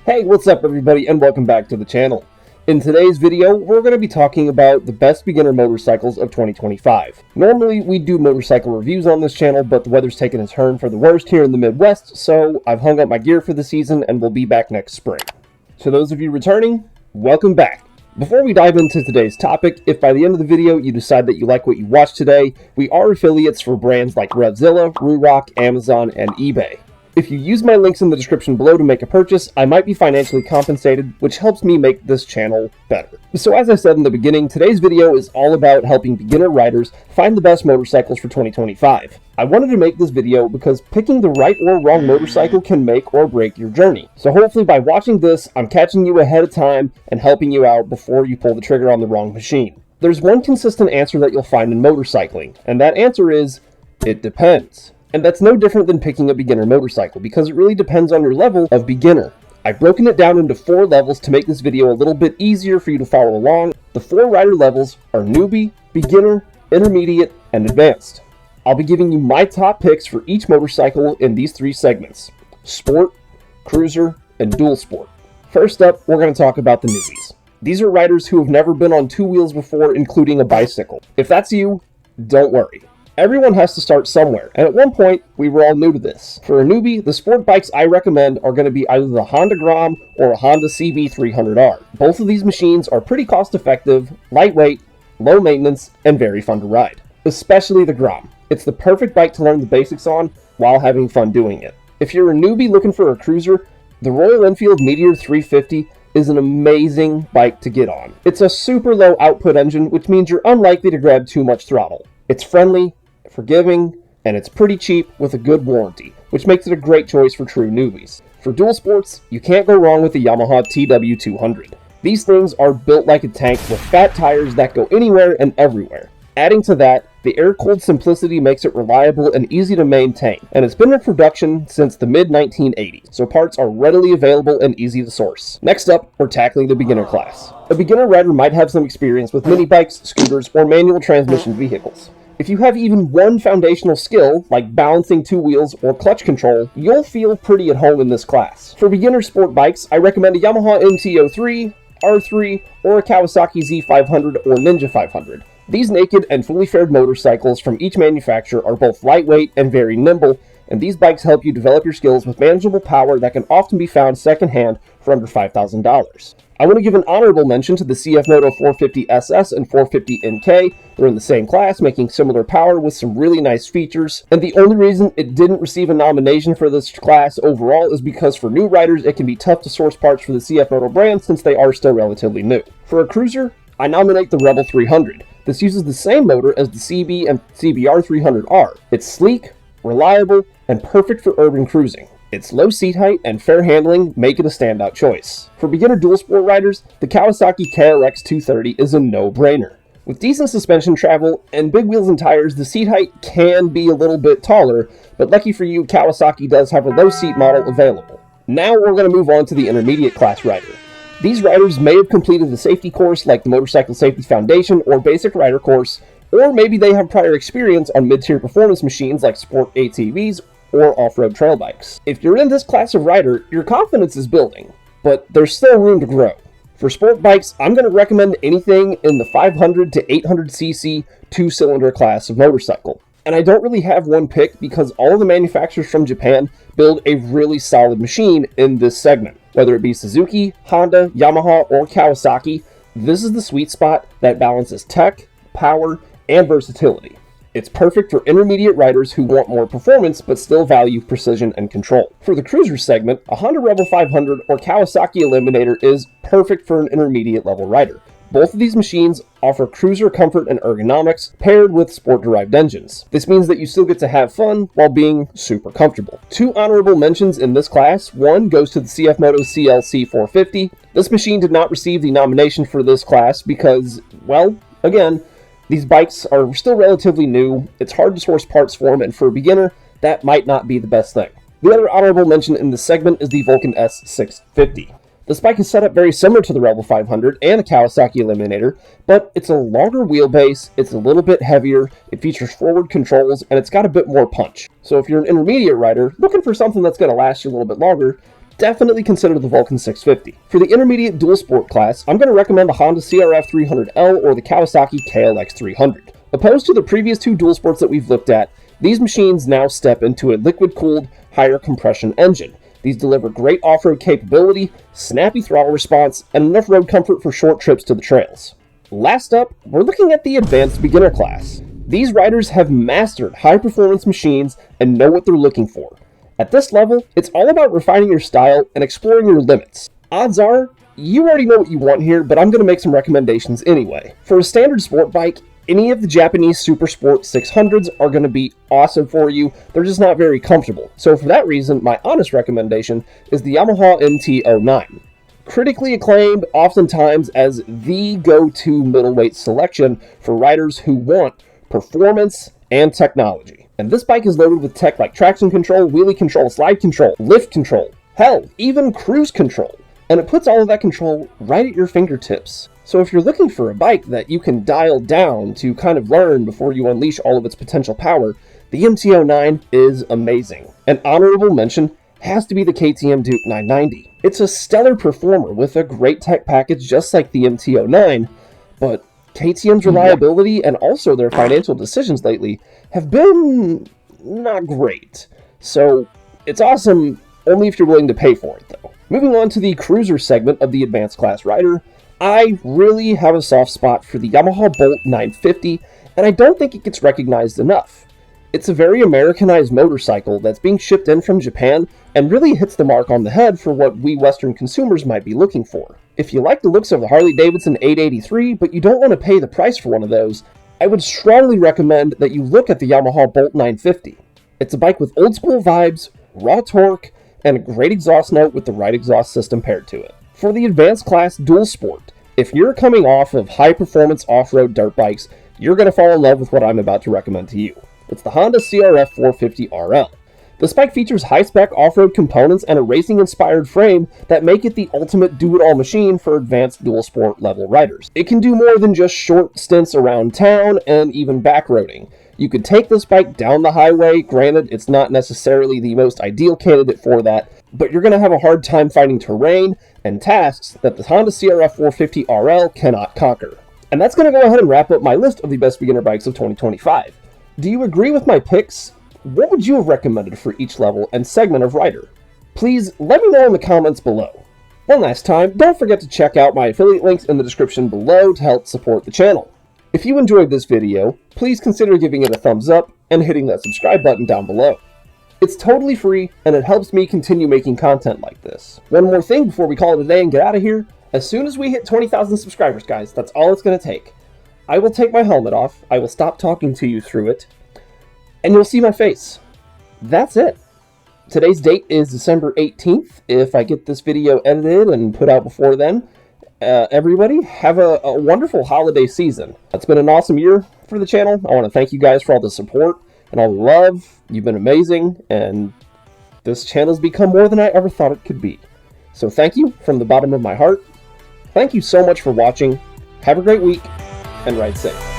Hey, what's up everybody, and welcome back to the channel. In today's video, we're going to be talking about the best beginner motorcycles of 2025. Normally, we do motorcycle reviews on this channel, but the weather's taken a turn for the worst here in the Midwest, so I've hung up my gear for the season and we'll be back next spring. To those of you returning, welcome back. Before we dive into today's topic, if by the end of the video you decide that you like what you watched today, we are affiliates for brands like Revzilla, Ruroc, Amazon, and eBay. If you use my links in the description below to make a purchase, I might be financially compensated, which helps me make this channel better. So as I said in the beginning, today's video is all about helping beginner riders find the best motorcycles for 2025. I wanted to make this video because picking the right or wrong motorcycle can make or break your journey. So hopefully by watching this, I'm catching you ahead of time and helping you out before you pull the trigger on the wrong machine. There's one consistent answer that you'll find in motorcycling, and that answer is, it depends. And that's no different than picking a beginner motorcycle, because it really depends on your level of beginner. I've broken it down into 4 levels to make this video a little bit easier for you to follow along. The 4 rider levels are newbie, beginner, intermediate, and advanced. I'll be giving you my top picks for each motorcycle in these 3 segments: sport, cruiser, and dual sport. First up, we're going to talk about the newbies. These are riders who have never been on 2 wheels before, including a bicycle. If that's you, don't worry. Everyone has to start somewhere, and at one point, we were all new to this. For a newbie, the sport bikes I recommend are going to be either the Honda Grom or a Honda CB300R. Both of these machines are pretty cost-effective, lightweight, low maintenance, and very fun to ride. Especially the Grom. It's the perfect bike to learn the basics on while having fun doing it. If you're a newbie looking for a cruiser, the Royal Enfield Meteor 350 is an amazing bike to get on. It's a super low output engine, which means you're unlikely to grab too much throttle. It's friendly, forgiving, and it's pretty cheap with a good warranty, which makes it a great choice for true newbies. For dual sports, you can't go wrong with the Yamaha TW200. These things are built like a tank with fat tires that go anywhere and everywhere. Adding to that, the air-cooled simplicity makes it reliable and easy to maintain, and it's been in production since the mid-1980s, so parts are readily available and easy to source. Next up, we're tackling the beginner class. A beginner rider might have some experience with mini bikes, scooters, or manual transmission vehicles. If you have even one foundational skill, like balancing 2 wheels or clutch control, you'll feel pretty at home in this class. For beginner sport bikes, I recommend a Yamaha MT-03, R3, or a Kawasaki Z500 or Ninja 500. These naked and fully fared motorcycles from each manufacturer are both lightweight and very nimble, and these bikes help you develop your skills with manageable power that can often be found secondhand for under $5,000. I want to give an honorable mention to the CF Moto 450 SS and 450 NK. They're in the same class, making similar power with some really nice features. And the only reason it didn't receive a nomination for this class overall is because for new riders, it can be tough to source parts for the CF Moto brand since they are still relatively new. For a cruiser, I nominate the Rebel 300. This uses the same motor as the CB and CBR 300R. It's sleek, reliable, and perfect for urban cruising. Its low seat height and fair handling make it a standout choice. For beginner dual sport riders, the Kawasaki KLX 230 is a no-brainer. With decent suspension travel and big wheels and tires, the seat height can be a little bit taller, but lucky for you, Kawasaki does have a low seat model available. Now we're going to move on to the intermediate class rider. These riders may have completed the safety course like the Motorcycle Safety Foundation or Basic Rider course, or maybe they have prior experience on mid-tier performance machines like sport ATVs or off-road trail bikes. If you're in this class of rider, your confidence is building, but there's still room to grow. For sport bikes, I'm going to recommend anything in the 500 to 800cc 2-cylinder class of motorcycle. And I don't really have one pick because all of the manufacturers from Japan build a really solid machine in this segment. Whether it be Suzuki, Honda, Yamaha, or Kawasaki, this is the sweet spot that balances tech, power, and versatility. It's perfect for intermediate riders who want more performance but still value precision and control. For the cruiser segment, a Honda Rebel 500 or Kawasaki Eliminator is perfect for an intermediate level rider. Both of these machines offer cruiser comfort and ergonomics paired with sport-derived engines. This means that you still get to have fun while being super comfortable. 2 honorable mentions in this class. One goes to the CF Moto CLC 450. This machine did not receive the nomination for this class because, well, again, these bikes are still relatively new, it's hard to source parts for them, and for a beginner, that might not be the best thing. The other honorable mention in this segment is the Vulcan S650. This bike is set up very similar to the Rebel 500 and the Kawasaki Eliminator, but it's a longer wheelbase, it's a little bit heavier, it features forward controls, and it's got a bit more punch. So if you're an intermediate rider looking for something that's going to last you a little bit longer, definitely consider the Vulcan 650. For the intermediate dual sport class, I'm going to recommend the Honda CRF 300L or the Kawasaki KLX 300. Opposed to the previous two dual sports that we've looked at, these machines now step into a liquid-cooled, higher compression engine. These deliver great off-road capability, snappy throttle response, and enough road comfort for short trips to the trails. Last up, we're looking at the advanced beginner class. These riders have mastered high-performance machines and know what they're looking for. At this level, it's all about refining your style and exploring your limits. Odds are, you already know what you want here, but I'm going to make some recommendations anyway. For a standard sport bike, any of the Japanese Super Sport 600s are going to be awesome for you. They're just not very comfortable. So for that reason, my honest recommendation is the Yamaha MT-09. Critically acclaimed oftentimes as the go-to middleweight selection for riders who want performance and technology. And this bike is loaded with tech like traction control, wheelie control, slide control, lift control, hell, even cruise control. And it puts all of that control right at your fingertips. So if you're looking for a bike that you can dial down to kind of learn before you unleash all of its potential power, the MT-09 is amazing. An honorable mention has to be the KTM Duke 990. It's a stellar performer with a great tech package just like the MT-09, but KTM's reliability and also their financial decisions lately have been not great. So it's awesome only if you're willing to pay for it though. Moving on to the cruiser segment of the advanced class rider, I really have a soft spot for the Yamaha Bolt 950, and I don't think it gets recognized enough. It's a very Americanized motorcycle that's being shipped in from Japan and really hits the mark on the head for what we Western consumers might be looking for. If you like the looks of the Harley-Davidson 883, but you don't want to pay the price for one of those, I would strongly recommend that you look at the Yamaha Bolt 950. It's a bike with old school vibes, raw torque, and a great exhaust note with the right exhaust system paired to it. For the advanced class dual sport, if you're coming off of high performance off-road dirt bikes, you're going to fall in love with what I'm about to recommend to you. It's the Honda CRF 450 RL. This bike features high-spec off-road components and a racing-inspired frame that make it the ultimate do-it-all machine for advanced dual sport level riders. It can do more than just short stints around town and even backroading. You could take this bike down the highway. Granted, it's not necessarily the most ideal candidate for that, but you're going to have a hard time finding terrain and tasks that the Honda CRF 450 RL cannot conquer. And that's going to go ahead and wrap up my list of the best beginner bikes of 2025. Do you agree with my picks? What would you have recommended for each level and segment of rider? Please let me know in the comments below. One last time, don't forget to check out my affiliate links in the description below to help support the channel. If you enjoyed this video, please consider giving it a thumbs up and hitting that subscribe button down below. It's totally free and it helps me continue making content like this. One more thing before we call it a day and get out of here. As soon as we hit 20,000 subscribers, guys, that's all it's going to take. I will take my helmet off, I will stop talking to you through it, and you'll see my face. That's it. Today's date is December 18th. If I get this video edited and put out before then, everybody have a wonderful holiday season. It's been an awesome year for the channel. I want to thank you guys for all the support and all the love. You've been amazing, and this channel's become more than I ever thought it could be. So thank you from the bottom of my heart. Thank you so much for watching. Have a great week, and ride safe.